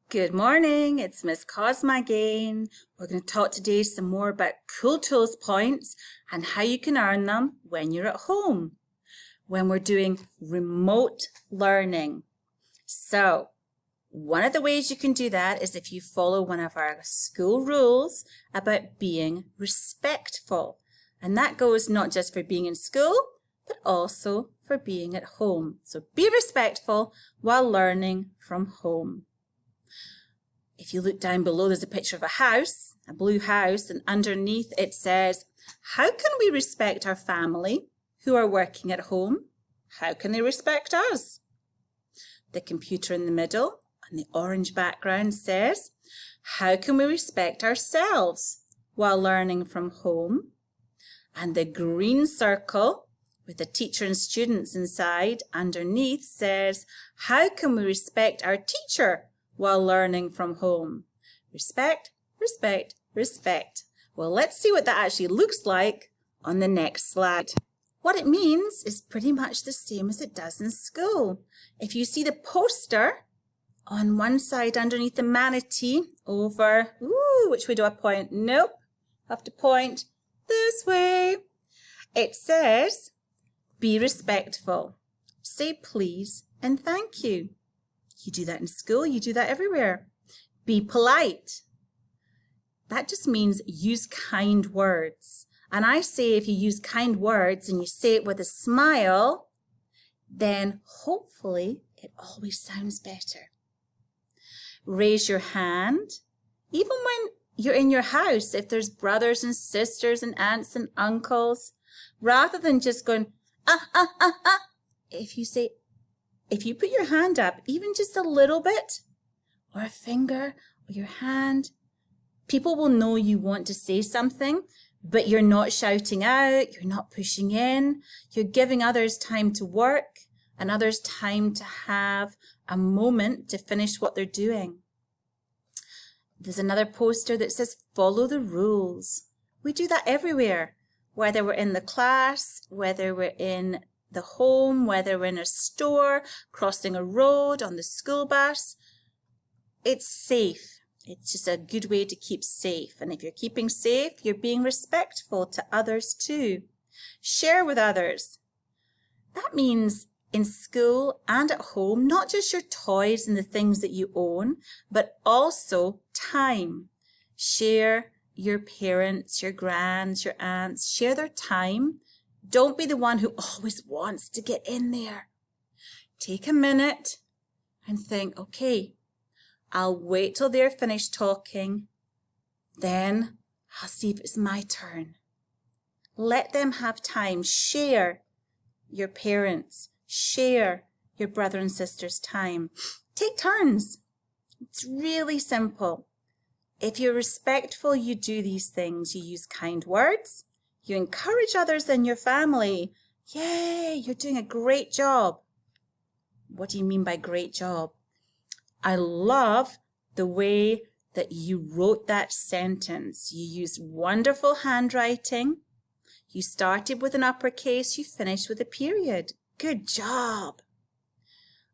Good morning, it's Miss Cosma again. We're going to talk today some more about Cool Tools points and how you can earn them when you're at home, when we're doing remote learning. So, one of the ways you can do that is if you follow one of our school rules about being respectful. And that goes not just for being in school, but also for being at home. So be respectful while learning from home. If you look down below, there's a picture of a house, a blue house, and underneath it says, how can we respect our family who are working at home? How can they respect us? The computer in the middle and the orange background says, how can we respect ourselves while learning from home? And the green circle with the teacher and students inside underneath says, how can we respect our teacher while learning from home? Respect, respect, respect. Well, let's see what that actually looks like on the next slide. What it means is pretty much the same as it does in school. If you see the poster on one side underneath the manatee over, which way do I point? Nope, I have to point this way. It says, be respectful. Say please and thank you. You do that in school, you do that everywhere. Be polite. That just means use kind words. And I say if you use kind words and you say it with a smile, then hopefully it always sounds better. Raise your hand. Even when you're in your house, if there's brothers and sisters and aunts and uncles, rather than just going, if you put your hand up, even just a little bit, or a finger, or your hand, people will know you want to say something, but you're not shouting out, you're not pushing in, you're giving others time to work and others time to have a moment to finish what they're doing. There's another poster that says, follow the rules. We do that everywhere, whether we're in the class, whether we're in the home, whether we're in a store, crossing a road, on the school bus. It's safe. It's just a good way to keep safe. And if you're keeping safe, you're being respectful to others too. Share with others. That means in school and at home, not just your toys and the things that you own, but also time. Share your parents, your grands, your aunts, share their time. Don't be the one who always wants to get in there. Take a minute and think, okay, I'll wait till they're finished talking. Then I'll see if it's my turn. Let them have time. Share your parents. Share your brother and sister's time. Take turns. It's really simple. If you're respectful, you do these things. You use kind words. You encourage others in your family. Yay, you're doing a great job. What do you mean by great job? I love the way that you wrote that sentence. You used wonderful handwriting. You started with an uppercase, you finished with a period. Good job.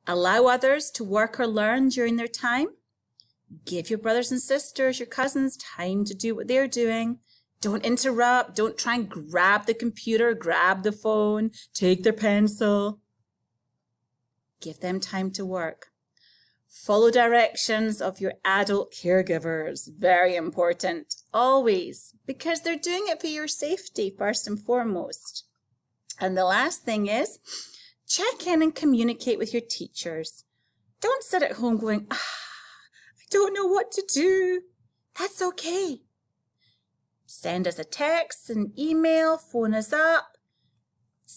Allow others to work or learn during their time. Give your brothers and sisters, your cousins, time to do what they're doing. Don't interrupt. Don't try and grab the computer, grab the phone, take their pencil. Give them time to work. Follow directions of your adult caregivers. Very important. Always. Because they're doing it for your safety first and foremost. And the last thing is, check in and communicate with your teachers. Don't sit at home going, I don't know what to do. That's okay. Send us a text, an email, phone us up.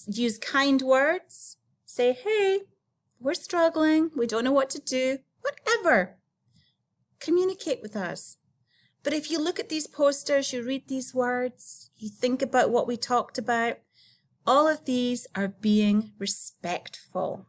Use kind words. Say, hey, we're struggling. We don't know what to do. Whatever. Communicate with us. But if you look at these posters, you read these words, you think about what we talked about, all of these are being respectful.